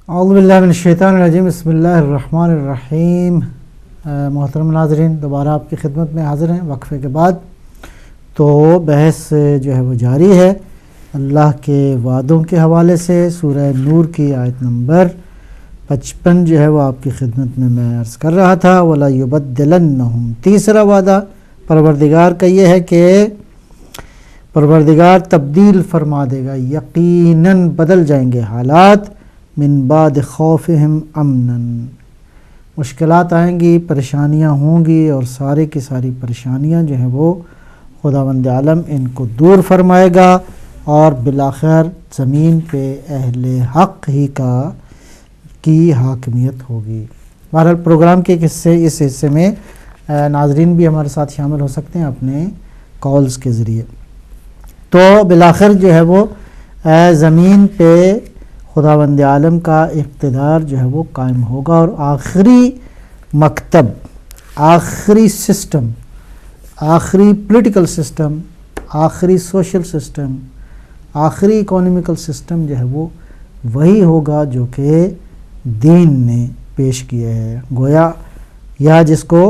اعوذ باللہ من الشیطان الرجیم، بسم اللہ الرحمن الرحیم۔ محترم ناظرین، دوبارہ آپ کی خدمت میں حاضر ہیں وقفے کے بعد۔ تو بحث جو ہے وہ جاری ہے اللہ کے وعدوں کے حوالے سے۔ سورہ نور کی آیت نمبر 55 جو ہے وہ آپ کی خدمت میں عرض کر رہا تھا۔ وَلَا يُبَدِّلَنَّهُمْ، تیسرا وعدہ پروردگار کا یہ ہے کہ پروردگار تبدیل فرما دے گا، یقیناً بدل جائیں گے حالات، من بعد خوفہم امناً، مشکلات آئیں گی، پریشانیاں ہوں گی، اور سارے کی ساری پریشانیاں جو ہیں وہ خداوند عالم ان کو دور فرمائے گا، اور بالآخر زمین پہ اہل حق ہی کی حاکمیت ہوگی۔ بہرحال پروگرام کے اس حصے میں ناظرین بھی ہمارے ساتھ شامل ہو سکتے ہیں اپنے کالز کے ذریعے۔ تو بالآخر جو ہے وہ زمین پہ خداوند عالم کا اقتدار جو ہے وہ قائم ہوگا، اور آخری مکتب، آخری سسٹم، آخری پولیٹیکل سسٹم، آخری سوشل سسٹم، آخری اکانومیکل سسٹم جو ہے وہ وہی ہوگا جو کہ دین نے پیش کیا ہے۔ گویا یا جس کو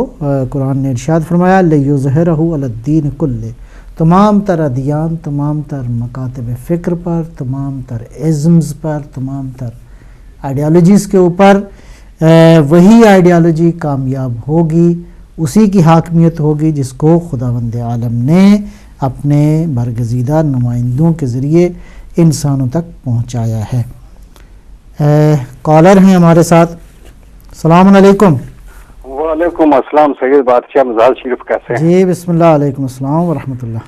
قرآن نے ارشاد فرمایا لِیُظْہِرَہُ عَلَى الدِّینِ کُلِّہ، تمام تر ادیان، تمام تر مکاتب فکر پر، تمام تر ازمز پر، تمام تر آئیڈیالوجیز کے اوپر وہی آئیڈیالوجی کامیاب ہوگی، اسی کی حاکمیت ہوگی جس کو خداوند عالم نے اپنے برگزیدہ نمائندوں کے ذریعے انسانوں تک پہنچایا ہے۔ کالر ہیں ہمارے ساتھ۔ السلام علیکم۔ وعلیکم السلام سید بادشاہ مزار شریف، کیسے ہیں؟ جی بسم اللہ، علیکم السلام ورحمۃ اللہ۔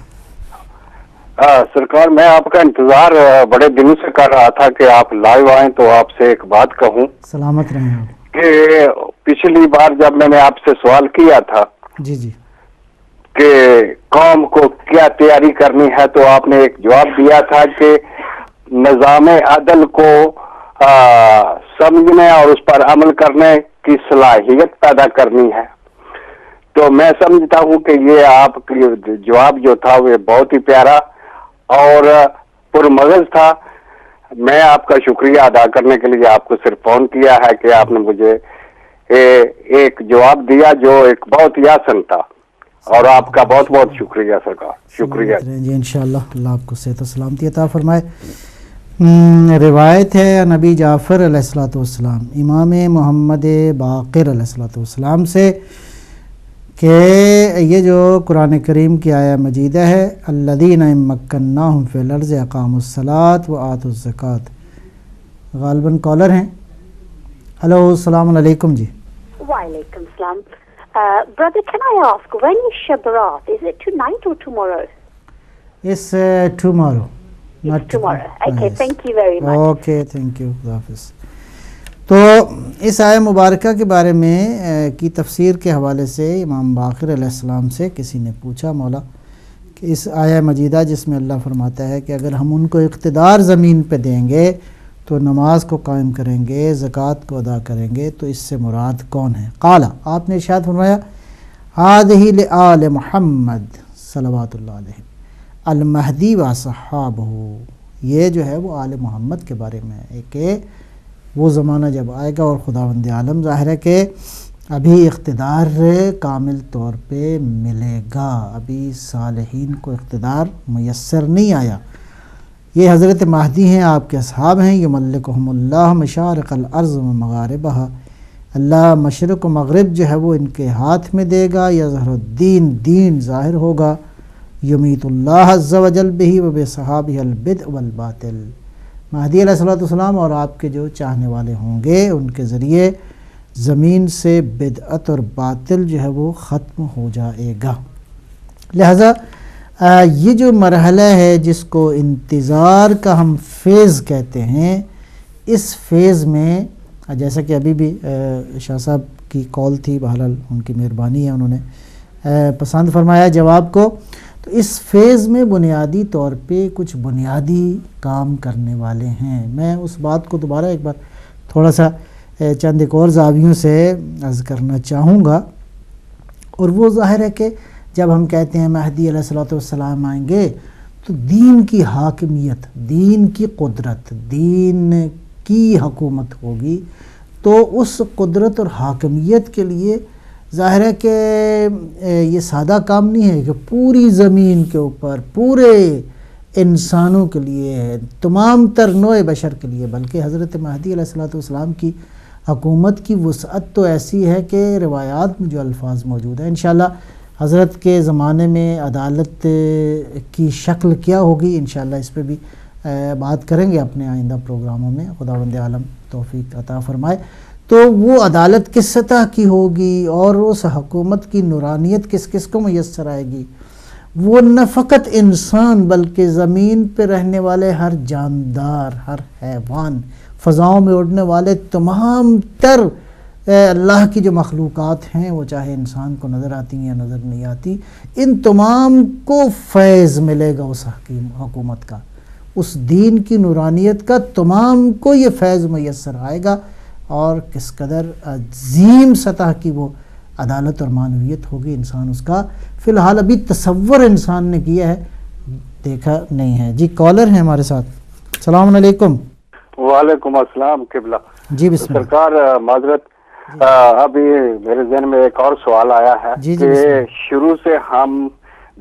سرکار میں آپ کا انتظار بڑے دنوں سے کر رہا تھا کہ آپ لائیو آئیں تو آپ سے ایک بات کہوں سلامت رہیں آپ۔ کہ پچھلی بار جب میں نے آپ سے سوال کیا تھا جی جی کہ قوم کو کیا تیاری کرنی ہے، تو آپ نے ایک جواب دیا تھا کہ نظام عدل کو سمجھنے اور اس پر عمل کرنے کی صلاحیت پیدا کرنی ہے۔ تو میں سمجھتا ہوں کہ یہ آپ کی جواب جو تھا وہ بہت ہی پیارا اور پرمغز تھا۔ میں آپ کا شکریہ ادا کرنے کے لیے آپ کو صرف فون کیا ہے کہ آپ نے مجھے ایک جواب دیا جو ایک بہت ہی آسن تھا، اور آپ کا بہت بہت شکریہ سرکار، شکریہ جی۔ انشاءاللہ اللہ آپ کو صحت و سلامتی عطا فرمائے۔ روایت ہے نبی جعفر علیہ السلام، امام محمد باقر علیہ السلام سے، کہ یہ جو قرآن کریم کی آیہ مجیدہ ہے الذین ان مکناہم فی الارض اقاموا الصلاۃ وآتوا الزکاۃ۔ غالباً کالر ہیں۔ ہلو السلام علیکم جی۔ وعلیکم السلام۔ Brother, can I ask, when is Shab Barat? Is it tonight or tomorrow? It's tomorrow. It's tomorrow. Okay, Yes. thank you very much. Okay, thank you. خدا حافظ۔ تو اس آیہ مبارکہ کے بارے میں کی تفسیر کے حوالے سے امام باقر علیہ السلام سے کسی نے پوچھا مولا کہ اس آیہ مجیدہ جس میں اللہ فرماتا ہے کہ اگر ہم ان کو اقتدار زمین پہ دیں گے تو نماز کو قائم کریں گے، زکوٰۃ کو ادا کریں گے، تو اس سے مراد کون ہے؟ قال، آپ نے ارشاد فرمایا هذه لآل محمد صلوات اللہ علیہ المہدی و صحابہ، یہ جو ہے وہ آل محمد کے بارے میں ہے کہ وہ زمانہ جب آئے گا اور خداوند عالم ظاہر ہے کہ ابھی اقتدار کامل طور پہ ملے گا، ابھی صالحین کو اقتدار میسر نہیں آیا۔ یہ حضرت مہدی ہیں، آپ کے اصحاب ہیں، یملکہم اللہ مشارق الارض و مغاربہا، اللہ مشرق و مغرب جو ہے وہ ان کے ہاتھ میں دے گا، یظہر الدین، دین ظاہر ہوگا، یمیت اللہ عز و جل بہ و بصحابہ البدع والباطل، مہدی علیہ السلام اور آپ کے جو چاہنے والے ہوں گے ان کے ذریعے زمین سے بدعت اور باطل جو ہے وہ ختم ہو جائے گا۔ لہذا یہ جو مرحلہ ہے جس کو انتظار کا ہم فیز کہتے ہیں، اس فیز میں جیسا کہ ابھی بھی شاہ صاحب کی کال تھی، بہرحال ان کی مہربانی ہے، انہوں نے پسند فرمایا جواب کو، تو اس فیز میں بنیادی طور پہ کچھ بنیادی کام کرنے والے ہیں۔ میں اس بات کو دوبارہ ایک بار تھوڑا سا چند ایک اور زاویوں سے عرض کرنا چاہوں گا، اور وہ ظاہر ہے کہ جب ہم کہتے ہیں مہدی علیہ السلام آئیں گے تو دین کی حاکمیت، دین کی قدرت، دین کی حکومت ہوگی تو اس قدرت اور حاکمیت کے لیے ظاہر ہے کہ یہ سادہ کام نہیں ہے کہ پوری زمین کے اوپر پورے انسانوں کے لیے تمام تر نوع بشر کے لیے، بلکہ حضرت مہدی علیہ السلام کی حکومت کی وسعت تو ایسی ہے کہ روایات میں جو الفاظ موجود ہیں انشاءاللہ حضرت کے زمانے میں عدالت کی شکل کیا ہوگی انشاءاللہ اس پہ بھی بات کریں گے اپنے آئندہ پروگراموں میں، خداوند عالم توفیق عطا فرمائے۔ تو وہ عدالت کس سطح کی ہوگی اور اس حکومت کی نورانیت کس کس کو میسر آئے گی، وہ نہ فقط انسان بلکہ زمین پہ رہنے والے ہر جاندار، ہر حیوان، فضاؤں میں اڑنے والے تمام تر اللہ کی جو مخلوقات ہیں، وہ چاہے انسان کو نظر آتی ہیں یا نظر نہیں آتی، ان تمام کو فیض ملے گا اس حکومت کا، اس دین کی نورانیت کا تمام کو یہ فیض میسر آئے گا، اور کس قدر عظیم سطح کی وہ عدالت اور معنویت ہوگی انسان اس کا فی الحال ابھی تصور انسان نے کیا ہے، دیکھا نہیں ہے۔ جی کالر ہیں ہمارے ساتھ، السلام علیکم۔ وعلیکم السلام قبلہ۔ جی بسم اللہ۔ سرکار معذرت، ابھی میرے ذہن میں ایک اور سوال آیا ہے کہ شروع سے ہم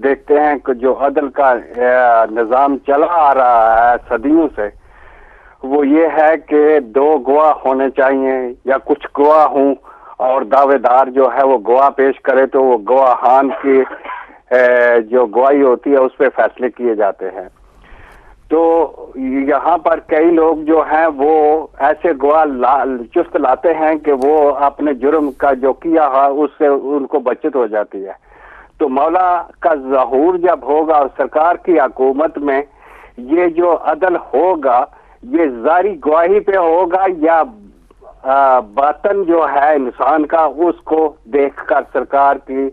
دیکھتے ہیں کہ جو عدل کا نظام چلا آ رہا ہے صدیوں سے، وہ یہ ہے کہ 2 گواہ ہونے چاہیے یا کچھ گواہ ہوں، اور دعوے دار جو ہے وہ گواہ پیش کرے تو وہ گواہان کی جو گواہی ہوتی ہے اس پہ فیصلے کیے جاتے ہیں۔ تو یہاں پر کئی لوگ جو ہیں وہ ایسے گواہ چست لاتے ہیں کہ وہ اپنے جرم کا جو کیا ہے اس سے ان کو بچت ہو جاتی ہے۔ تو مولا کا ظہور جب ہوگا اور سرکار کی حکومت میں یہ جو عدل ہوگا یہ ظاہری گواہی پہ ہوگا یا باطن جو ہے انسان کا اس کو دیکھ کر سرکار کی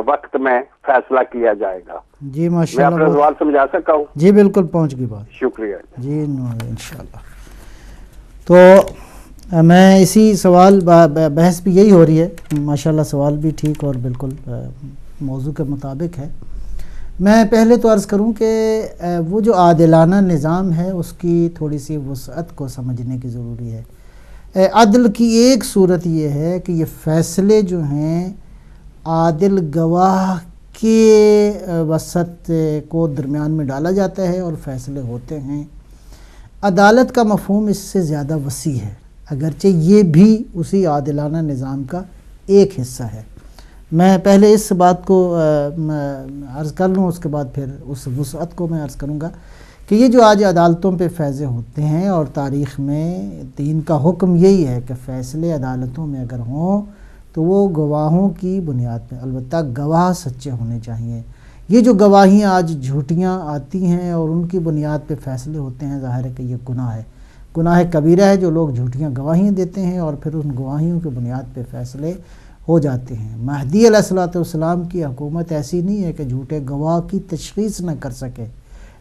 وقت میں فیصلہ کیا جائے گا؟ جی میں ماشاءاللہ، اپنا سوال سمجھا سکتا ہوں؟ جی بالکل پہنچ گئی بات، شکریہ جی انشاءاللہ۔ تو میں اسی سوال بحث بھی یہی ہو رہی ہے ماشاءاللہ، سوال بھی ٹھیک اور بالکل موضوع کے مطابق ہے۔ میں پہلے تو عرض کروں کہ وہ جو عادلانہ نظام ہے اس کی تھوڑی سی وسعت کو سمجھنے کی ضروری ہے۔ عدل کی ایک صورت یہ ہے کہ یہ فیصلے جو ہیں عادل گواہ کے وسط کو درمیان میں ڈالا جاتا ہے اور فیصلے ہوتے ہیں۔ عدالت کا مفہوم اس سے زیادہ وسیع ہے، اگرچہ یہ بھی اسی عادلانہ نظام کا ایک حصہ ہے۔ میں پہلے اس بات کو عرض کر لوں، اس کے بعد پھر اس وسعت کو میں عرض کروں گا کہ یہ جو آج عدالتوں پہ فیصلے ہوتے ہیں، اور تاریخ میں دین کا حکم یہی ہے کہ فیصلے عدالتوں میں اگر ہوں تو وہ گواہوں کی بنیاد پہ، البتہ گواہ سچے ہونے چاہیے۔ یہ جو گواہیاں آج جھوٹیاں آتی ہیں اور ان کی بنیاد پہ فیصلے ہوتے ہیں، ظاہر ہے کہ یہ گناہ ہے، گناہ کبیرہ ہے جو لوگ جھوٹیاں گواہیاں دیتے ہیں اور پھر ان گواہیوں کی بنیاد پہ فیصلے ہو جاتے ہیں۔ مہدی علیہ السلام کی حکومت ایسی نہیں ہے کہ جھوٹے گواہ کی تشخیص نہ کر سکے،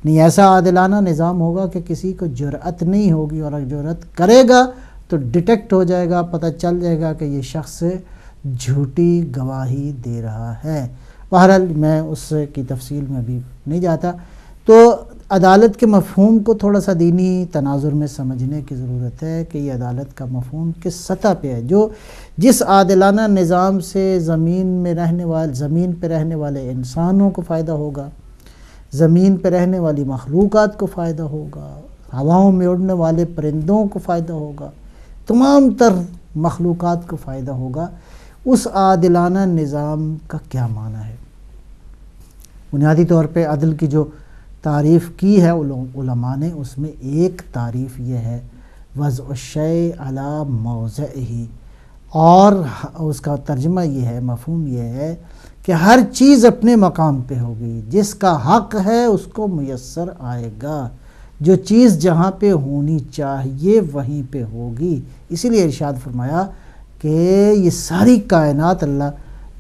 نہیں، ایسا عادلانہ نظام ہوگا کہ کسی کو جرأت نہیں ہوگی، اور اگر جرأت کرے گا تو ڈیٹیکٹ ہو جائے گا، پتہ چل جائے گا کہ یہ شخص جھوٹی گواہی دے رہا ہے۔ بہرحال میں اس کی تفصیل میں بھی نہیں جاتا۔ تو عدالت کے مفہوم کو تھوڑا سا دینی تناظر میں سمجھنے کی ضرورت ہے کہ یہ عدالت کا مفہوم کس سطح پہ ہے، جو جس عادلانہ نظام سے زمین پہ رہنے والے انسانوں کو فائدہ ہوگا، زمین پہ رہنے والی مخلوقات کو فائدہ ہوگا، ہواؤں میں اڑنے والے پرندوں کو فائدہ ہوگا، تمام تر مخلوقات کو فائدہ ہوگا، اس عادلانہ نظام کا کیا معنی ہے؟ بنیادی طور پہ عدل کی جو تعریف کی ہے علماء نے، اس میں ایک تعریف یہ ہے وضع الشیء علی موضعہ، اور اس کا ترجمہ یہ ہے، مفہوم یہ ہے کہ ہر چیز اپنے مقام پہ ہوگی، جس کا حق ہے اس کو میسر آئے گا، جو چیز جہاں پہ ہونی چاہیے وہیں پہ ہوگی۔ اسی لیے ارشاد فرمایا کہ یہ ساری کائنات، اللہ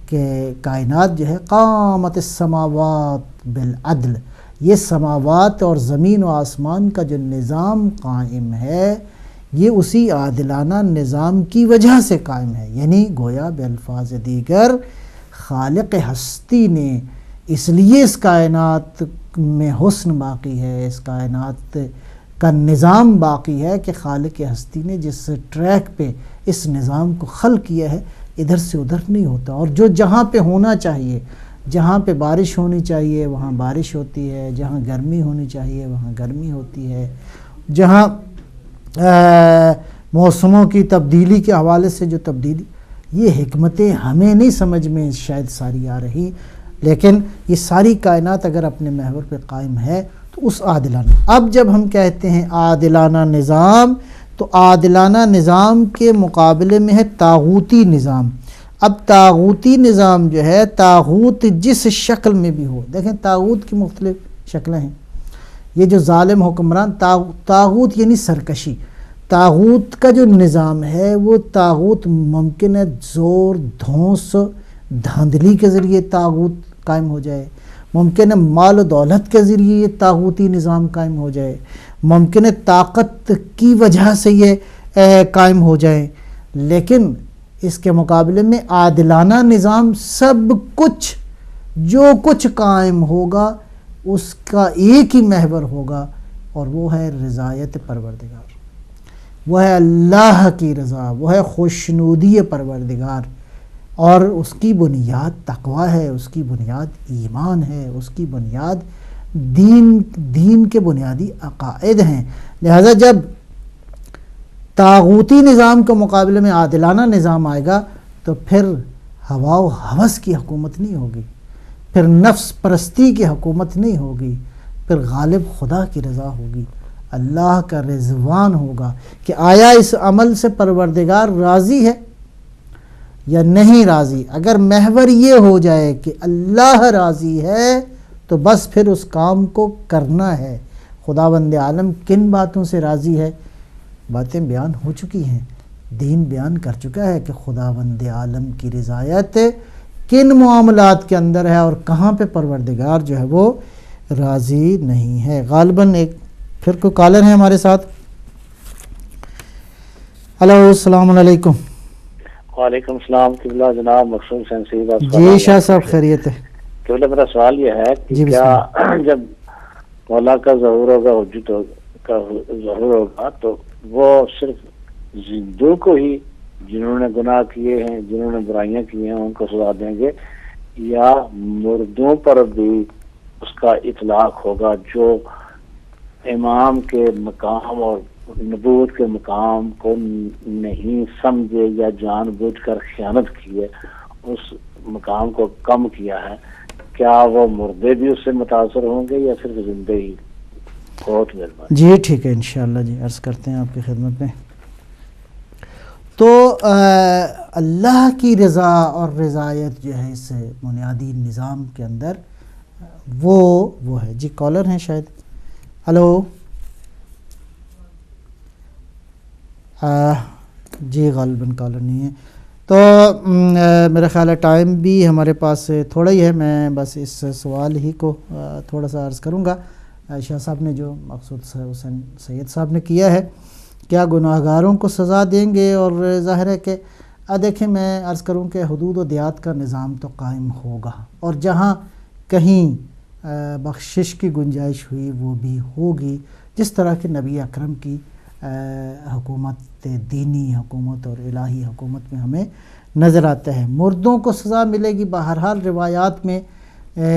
کے کائنات جو ہے، قامت السماوات بالعدل، یہ سماوات اور زمین و آسمان کا جو نظام قائم ہے یہ اسی عادلانہ نظام کی وجہ سے قائم ہے، یعنی گویا بالفاظ دیگر خالق ہستی نے اس لیے اس کائنات میں حسن باقی ہے، اس کائنات کا نظام باقی ہے کہ خالق ہستی نے جس ٹریک پہ اس نظام کو خلق کیا ہے ادھر سے ادھر نہیں ہوتا، اور جو جہاں پہ ہونا چاہیے، جہاں پہ بارش ہونی چاہیے وہاں بارش ہوتی ہے، جہاں گرمی ہونی چاہیے وہاں گرمی ہوتی ہے، جہاں موسموں کی تبدیلی کے حوالے سے جو تبدیلی، یہ حکمتیں ہمیں نہیں سمجھ میں شاید ساری آ رہی، لیکن یہ ساری کائنات اگر اپنے محور پہ قائم ہے تو اس عادلانہ، اب جب ہم کہتے ہیں عادلانہ نظام تو عادلانہ نظام کے مقابلے میں ہے طاغوتی نظام۔ اب طاغوتی نظام جو ہے، طاغوت جس شکل میں بھی ہو، دیکھیں طاغوت کی مختلف شکلیں ہیں، یہ جو ظالم حکمران، طاغوت یعنی سرکشی، طاغوت کا جو نظام ہے وہ طاغوت ممکن ہے زور، دھونس، دھاندلی کے ذریعے طاغوت قائم ہو جائے، ممکن ہے مال و دولت کے ذریعے یہ طاغوتی نظام قائم ہو جائے، ممکن ہے طاقت کی وجہ سے یہ قائم ہو جائے، لیکن اس کے مقابلے میں عادلانہ نظام سب کچھ جو کچھ قائم ہوگا اس کا ایک ہی محور ہوگا، اور وہ ہے رضایت پروردگار، وہ ہے اللہ کی رضا، وہ ہے خوشنودی پروردگار، اور اس کی بنیاد تقوی ہے، اس کی بنیاد ایمان ہے، اس کی بنیاد دین کے بنیادی عقائد ہیں۔ لہذا جب طاغوتی نظام کے مقابلے میں عادلانہ نظام آئے گا تو پھر ہوا و ہوس کی حکومت نہیں ہوگی، پھر نفس پرستی کی حکومت نہیں ہوگی، پھر غالب خدا کی رضا ہوگی، اللہ کا رضوان ہوگا کہ آیا اس عمل سے پروردگار راضی ہے یا نہیں راضی۔ اگر محور یہ ہو جائے کہ اللہ راضی ہے تو بس پھر اس کام کو کرنا ہے۔ خداوند عالم کن باتوں سے راضی ہے؟ باتیں بیان ہو چکی ہیں، دین بیان کر چکا ہے کہ خداوند عالم کی رضایت کن معاملات کے اندر ہے اور کہاں پہ پروردگار جو ہے وہ راضی نہیں ہے۔ غالباً ایک پھر کوئی کالر ہے ہمارے ساتھ۔ ہلو، السلام علیکم۔ وعلیکم السلام قبلہ، جناب مقصود حسین سید آپ جی شاہ صاحب خیریت ہے؟ قبلہ میرا سوال یہ ہے کہ جی کیا جب مولا کا ظہور ہوگا، حجت کا ظہور ہوگا، تو وہ صرف زندوں کو ہی جنہوں نے گناہ کیے ہیں، جنہوں نے برائیاں کی ہیں ان کو سزا دیں گے، یا مردوں پر بھی اس کا اطلاق ہوگا جو امام کے مقام اور نبوت کے مقام کو نہیں سمجھے یا جان بوجھ کر خیانت کی ہے، اس مقام کو کم کیا ہے، کیا وہ مردے بھی اس سے متاثر ہوں گے یا صرف زندے ہی؟ بہت مہربانی۔ جی ٹھیک ہے، انشاءاللہ جی عرض کرتے ہیں آپ کی خدمت میں۔ تو اللہ کی رضا اور رضایت جو ہے اس بنیادی نظام کے اندر وہ ہے۔ جی کالر ہیں شاید۔ ہلو، جی غالباً کالر نہیں ہے، تو میرا خیال ہے ٹائم بھی ہمارے پاس تھوڑا ہی ہے، میں بس اس سوال ہی کو تھوڑا سا عرض کروں گا۔ شاہ صاحب نے جو مقصود حسین سید صاحب نے کیا ہے، کیا گناہ گاروں کو سزا دیں گے؟ اور ظاہر ہے کہ دیکھیں میں عرض کروں کہ حدود و دیات کا نظام تو قائم ہوگا، اور جہاں کہیں بخشش کی گنجائش ہوئی وہ بھی ہوگی، جس طرح کہ نبی اکرم کی حکومت، دینی حکومت اور الہی حکومت میں ہمیں نظر آتا ہے۔ مردوں کو سزا ملے گی، بہرحال روایات میں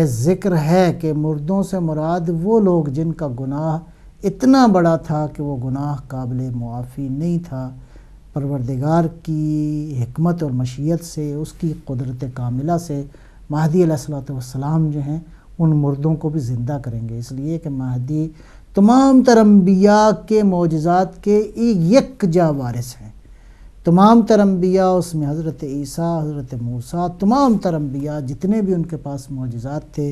ذکر ہے کہ مردوں سے مراد وہ لوگ جن کا گناہ اتنا بڑا تھا کہ وہ گناہ قابل معافی نہیں تھا، پروردگار کی حکمت اور مشیت سے، اس کی قدرت کاملہ سے مہدی علیہ السلام جو ہیں ان مردوں کو بھی زندہ کریں گے، اس لیے کہ مہدی تمام تر انبیاء کے معجزات کے یکجا وارث ہیں۔ تمام تر انبیاء، اس میں حضرت عیسیٰ، حضرت موسیٰ، تمام تر انبیاء جتنے بھی ان کے پاس معجزات تھے،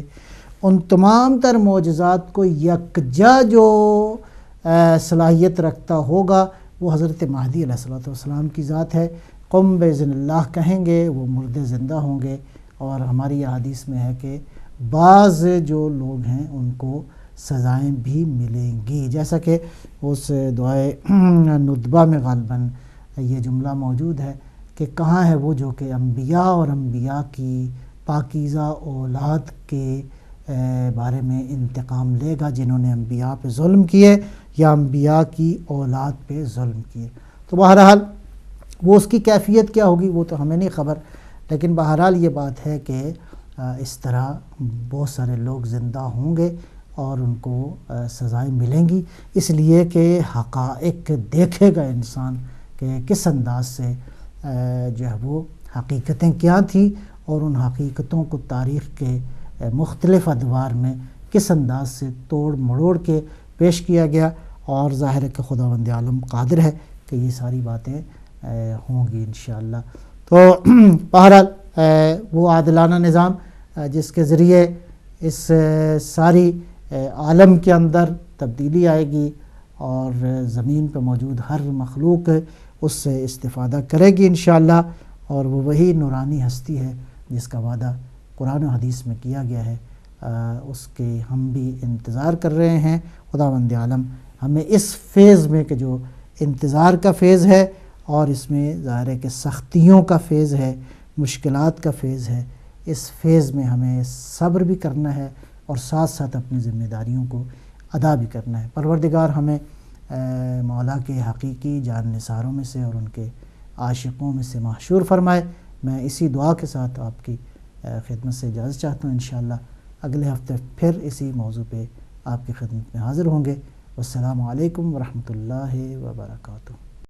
ان تمام تر معجزات کو یکجا جو صلاحیت رکھتا ہوگا وہ حضرت مہدی علیہ السلام کی ذات ہے۔ قم بإذن اللہ کہیں گے، وہ مردے زندہ ہوں گے، اور ہماری حدیث میں ہے کہ بعض جو لوگ ہیں ان کو سزائیں بھی ملیں گی، جیسا کہ اس دعائے ندبہ میں غالباً یہ جملہ موجود ہے کہ کہاں ہے وہ جو کہ انبیاء اور انبیاء کی پاکیزہ اولاد کے بارے میں انتقام لے گا، جنہوں نے انبیاء پہ ظلم کیے، یا انبیاء کی اولاد پہ ظلم کیے. تو بہرحال وہ اس کی کیفیت کیا ہوگی وہ تو ہمیں نہیں خبر، لیکن بہرحال یہ بات ہے کہ اس طرح بہت سارے لوگ زندہ ہوں گے اور ان کو سزائیں ملیں گی، اس لیے کہ حقائق دیکھے گا انسان کہ کس انداز سے جو ہے وہ حقیقتیں کیا تھیں، اور ان حقیقتوں کو تاریخ کے مختلف ادوار میں کس انداز سے توڑ مڑوڑ کے پیش کیا گیا. اور ظاہر ہے کہ خداوند عالم قادر ہے کہ یہ ساری باتیں ہوں گی انشاءاللہ. تو بہرحال وہ عادلانہ نظام جس کے ذریعے اس ساری عالم کے اندر تبدیلی آئے گی اور زمین پہ موجود ہر مخلوق اس سے استفادہ کرے گی انشاءاللہ، اور وہ وہی نورانی ہستی ہے جس کا وعدہ قرآن و حدیث میں کیا گیا ہے. اس کے ہم بھی انتظار کر رہے ہیں. خداوند عالم ہمیں اس فیز میں کہ جو انتظار کا فیز ہے، اور اس میں ظاہر ہے کہ سختیوں کا فیز ہے، مشکلات کا فیز ہے، اس فیز میں ہمیں صبر بھی کرنا ہے اور ساتھ ساتھ اپنی ذمہ داریوں کو ادا بھی کرنا ہے. پروردگار ہمیں مولا کے حقیقی جان نثاروں میں سے اور ان کے عاشقوں میں سے محشور فرمائے. میں اسی دعا کے ساتھ آپ کی خدمت سے اجازت چاہتا ہوں. انشاءاللہ اگلے ہفتے پھر اسی موضوع پہ آپ کی خدمت میں حاضر ہوں گے. والسلام علیکم ورحمۃ اللہ وبرکاتہ.